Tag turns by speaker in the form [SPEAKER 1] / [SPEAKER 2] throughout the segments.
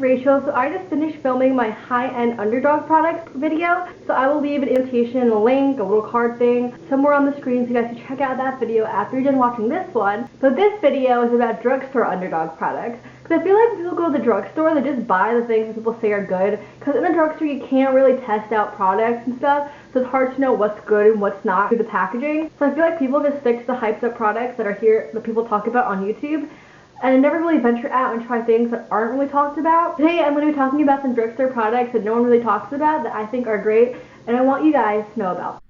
[SPEAKER 1] Rachel. So I just finished filming my high-end underdog products video. So I will leave an invitation, a link, a little card thing somewhere on the screen so you guys can check out that video after you're done watching this one. But this video is about drugstore underdog products. Because I feel like when people go to the drugstore, they just buy the things that people say are good. Because in the drugstore, you can't really test out products and stuff. So it's hard to know what's good and what's not through the packaging. So I feel like people just stick to the hyped up products that are here, that people talk about on YouTube, and never really venture out and try things that aren't really talked about. Today I'm going to be talking about some drugstore products that no one really talks about that I think are great, and I want you guys to know about.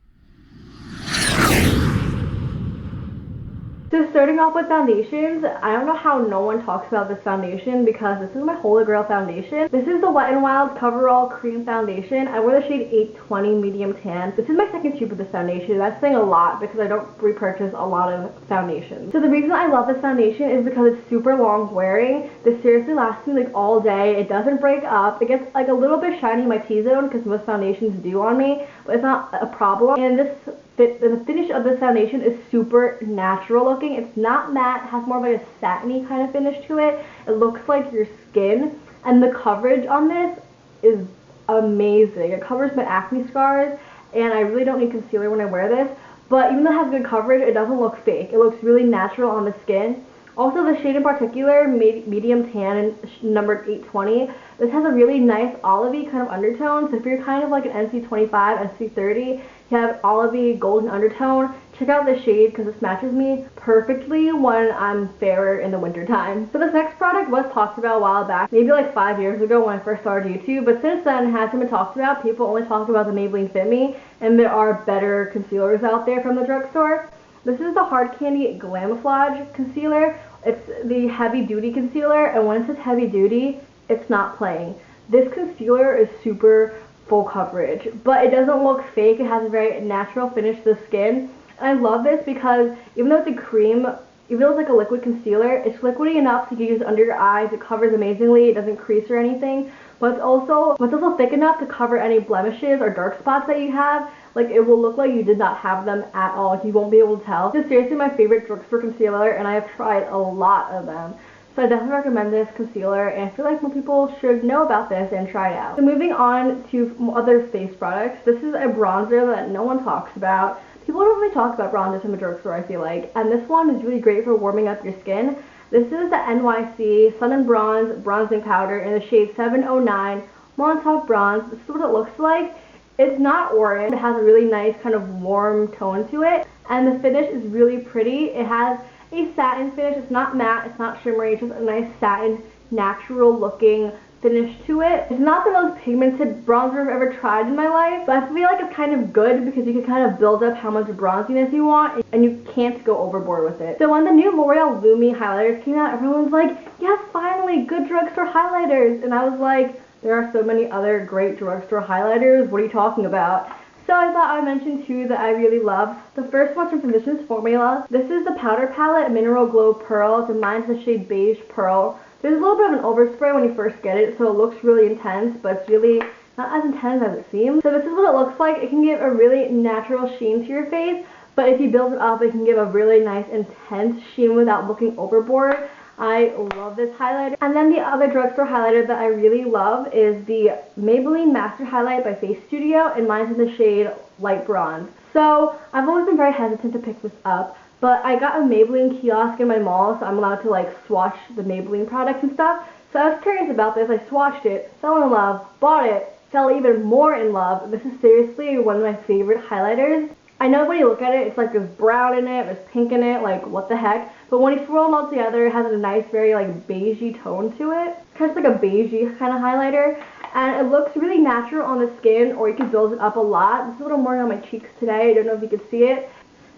[SPEAKER 1] So starting off with foundations, I don't know how no one talks about this foundation because this is my Holy Grail foundation. This is the Wet n Wild Coverall Cream Foundation. I wear the shade 820 Medium Tan. This is my second tube of this foundation. That's saying a lot because I don't repurchase a lot of foundations. So the reason I love this foundation is because it's super long wearing. This seriously lasts me like all day. It doesn't break up. It gets like a little bit shiny in my T-zone because most foundations do on me, but it's not a problem. And the finish of this foundation is super natural looking. It's not matte, it has more of like a satiny kind of finish to it. It looks like your skin, and the coverage on this is amazing. It covers my acne scars, and I really don't need concealer when I wear this, but even though it has good coverage, it doesn't look fake. It looks really natural on the skin. Also, the shade in particular, Medium Tan, numbered 820, this has a really nice olivey kind of undertone. So if you're kind of like an NC25, NC30, you have olivey golden undertone, check out this shade because this matches me perfectly when I'm fairer in the winter time. So this next product was talked about a while back, maybe like 5 years ago when I first started YouTube, but since then it hasn't been talked about. People only talk about the Maybelline Fit Me, and there are better concealers out there from the drugstore. This is the Hard Candy Glamouflage Concealer. It's the heavy duty concealer, and when it says heavy duty, it's not playing. This concealer is super full coverage, but it doesn't look fake. It has a very natural finish to the skin. And I love this because even though it's a cream, even though it's like a liquid concealer, it's liquidy enough to use under your eyes. It covers amazingly. It doesn't crease or anything, but it's also thick enough to cover any blemishes or dark spots that you have. Like, it will look like you did not have them at all. You won't be able to tell. This is seriously my favorite drugstore concealer, and I have tried a lot of them. So I definitely recommend this concealer, and I feel like more people should know about this and try it out. So moving on to other face products, this is a bronzer that no one talks about. People don't really talk about bronzers from the drugstore, I feel like, and this one is really great for warming up your skin. This is the NYC Sun and Bronze Bronzing Powder in the shade 709 Montauk Bronze. This is what it looks like. It's not orange. It has a really nice kind of warm tone to it, and the finish is really pretty. It has a satin finish. It's not matte, it's not shimmery, it's just a nice satin, natural looking finish to it. It's not the most pigmented bronzer I've ever tried in my life, but I feel like it's kind of good because you can kind of build up how much bronziness you want, and you can't go overboard with it. So when the new L'Oreal Lumi highlighters came out, everyone was like, yes, finally, good drugstore highlighters, and I was like, there are so many other great drugstore highlighters, what are you talking about? So I thought I'd mention two that I really love. The first one's from Physicians Formula. This is the Powder Palette Mineral Glow Pearls, and mine's the shade Beige Pearl. There's a little bit of an overspray when you first get it, so it looks really intense, but it's really not as intense as it seems. So this is what it looks like. It can give a really natural sheen to your face, but if you build it up, it can give a really nice intense sheen without looking overboard. I love this highlighter. And then the other drugstore highlighter that I really love is the Maybelline Master Highlight by Face Studio, and mine's in the shade Light Bronze. So I've always been very hesitant to pick this up, but I got a Maybelline kiosk in my mall, so I'm allowed to like swatch the Maybelline products and stuff. So I was curious about this. I swatched it, fell in love, bought it, fell even more in love. This is seriously one of my favorite highlighters. I know when you look at it, it's like there's brown in it, there's pink in it, like what the heck. But when you swirl them all together, it has a nice, very like beigey tone to it. Kind of like a beigey kind of highlighter. And it looks really natural on the skin, or you can build it up a lot. This is what I'm wearing on my cheeks today. I don't know if you can see it.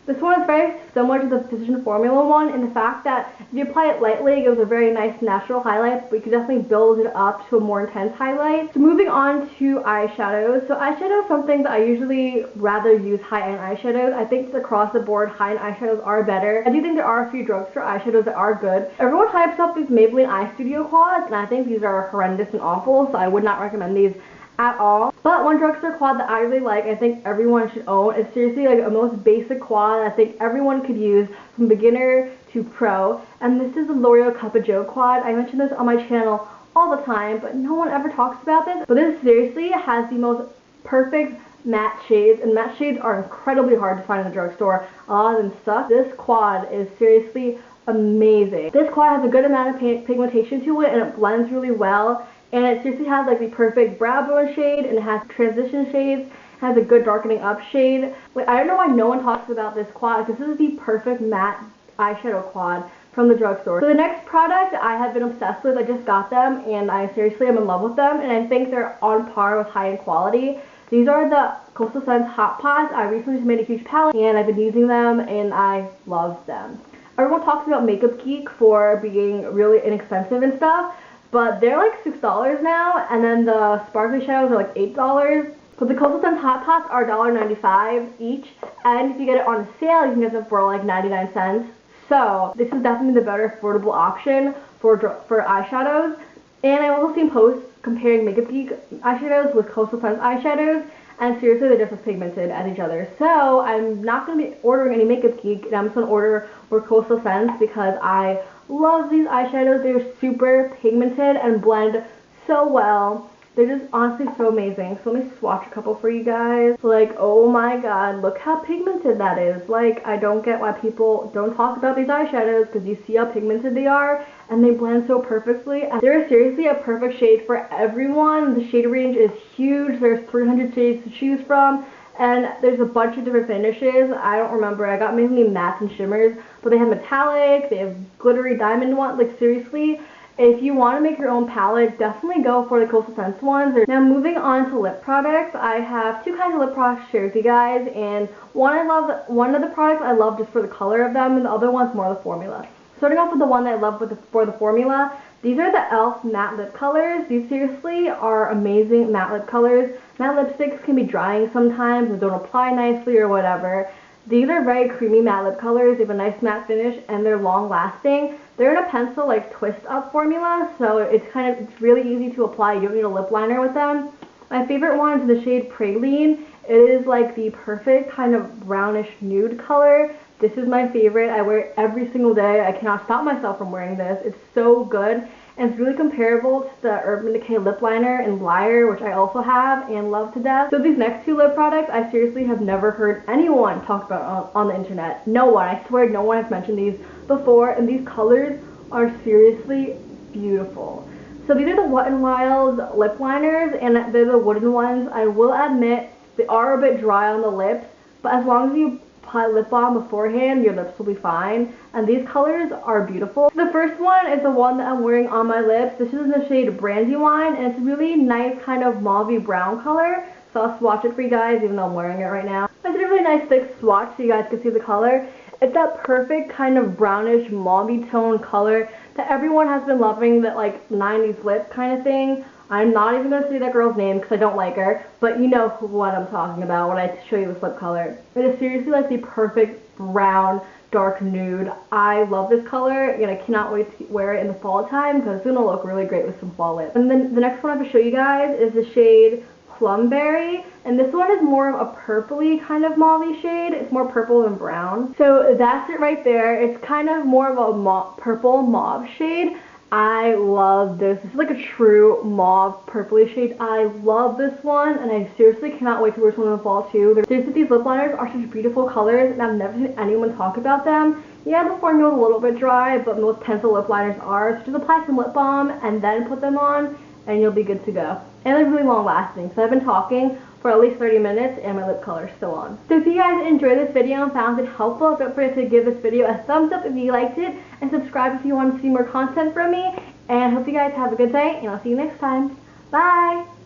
[SPEAKER 1] This one is very similar to the Physicians Formula one in the fact that if you apply it lightly, it gives a very nice natural highlight, but you can definitely build it up to a more intense highlight. So moving on to eyeshadows. So eyeshadow is something that I usually rather use high-end eyeshadows. I think across the board, high-end eyeshadows are better. I do think there are a few drugstore eyeshadows that are good. Everyone hypes up these Maybelline Eye Studio quads, and I think these are horrendous and awful, so I would not recommend these at all. But one drugstore quad that I really like, I think everyone should own, is seriously like a most basic quad I think everyone could use from beginner to pro, and this is the L'Oreal Cup of Joe quad. I mentioned this on my channel all the time, but no one ever talks about this. But this seriously has the most perfect matte shades, and matte shades are incredibly hard to find in the drugstore. A lot of them suck. This quad is seriously amazing. This quad has a good amount of pigmentation to it, and it blends really well. And it seriously has like the perfect brow bone shade, and it has transition shades. It has a good darkening up shade. Like, I don't know why no one talks about this quad, because this is the perfect matte eyeshadow quad from the drugstore. So the next product I have been obsessed with. I just got them, and I seriously am in love with them, and I think they're on par with high-end quality. These are the Coastal Scents Hot Pots. I recently just made a huge palette, and I've been using them, and I love them. Everyone talks about Makeup Geek for being really inexpensive and stuff, but they're like $6 now, and then the sparkly shadows are like $8. But the Coastal Scents Hot Pots are $1.95 each, and if you get it on sale, you can get them for like 99 cents. So this is definitely the better affordable option for eyeshadows. And I've also seen posts comparing Makeup Geek eyeshadows with Coastal Scents eyeshadows, and seriously, they're just as pigmented as each other. So I'm not going to be ordering any Makeup Geek, and I'm just going to order more Coastal Scents because I love these eyeshadows. They're super pigmented and blend so well. They're just honestly so amazing. So let me swatch a couple for you guys. Like, oh my god, look how pigmented that is. Like, I don't get why people don't talk about these eyeshadows, because you see how pigmented they are, and they blend so perfectly. And they're seriously a perfect shade for everyone. The shade range is huge. There's 300 shades to choose from, and there's a bunch of different finishes. I don't remember. I got mainly mattes and shimmers, but they have metallic, they have glittery diamond ones. Like, seriously, if you want to make your own palette, definitely go for the Coastal Scents ones. Now, moving on to lip products, I have two kinds of lip products to share with you guys, and one of the products I love just for the color of them, and the other one's more the formula. Starting off with the one that I love for the formula, these are the e.l.f. matte lip colors. These seriously are amazing matte lip colors. Matte lipsticks can be drying sometimes and don't apply nicely or whatever. These are very creamy matte lip colors. They have a nice matte finish, and they're long lasting. They're in a pencil like twist up formula, so it's really easy to apply. You don't need a lip liner with them. My favorite one is the shade Praline. It is like the perfect kind of brownish nude color. This is my favorite. I wear it every single day. I cannot stop myself from wearing this. It's so good, and it's really comparable to the Urban Decay lip liner in Liar, which I also have and love to death. So these next two lip products, I seriously have never heard anyone talk about on the internet. No one. I swear no one has mentioned these before, and these colors are seriously beautiful. So these are the Wet n Wild lip liners, and they're the wooden ones. I will admit they are a bit dry on the lips, but as long as you apply lip balm beforehand, your lips will be fine. And these colors are beautiful. The first one is the one that I'm wearing on my lips. This is in the shade Brandywine, and it's a really nice kind of mauvey brown color. So I'll swatch it for you guys, even though I'm wearing it right now. I did a really nice thick swatch so you guys can see the color. It's that perfect kind of brownish mauvey tone color that everyone has been loving, that like 90s lip kind of thing. I'm not even going to say that girl's name because I don't like her, but you know what I'm talking about when I show you this lip color. It is seriously like the perfect brown, dark nude. I love this color, and I cannot wait to wear it in the fall time because it's going to look really great with some fall lips. And then the next one I have to show you guys is the shade Plumberry, and this one is more of a purpley kind of mauve shade. It's more purple than brown. So that's it right there. It's kind of more of a purple mauve shade. I love this. This is like a true mauve purpley shade. I love this one, and I seriously cannot wait to wear this one in the fall too. Seriously, these lip liners are such beautiful colors, and I've never seen anyone talk about them. Yeah, the formula is a little bit dry, but most pencil lip liners are. So just apply some lip balm and then put them on, and you'll be good to go. And they're really long lasting. So I've been talking for at least 30 minutes, and my lip color is still on. So if you guys enjoyed this video and found it helpful, don't forget to give this video a thumbs up if you liked it, and subscribe if you want to see more content from me. And I hope you guys have a good day, and I'll see you next time. Bye!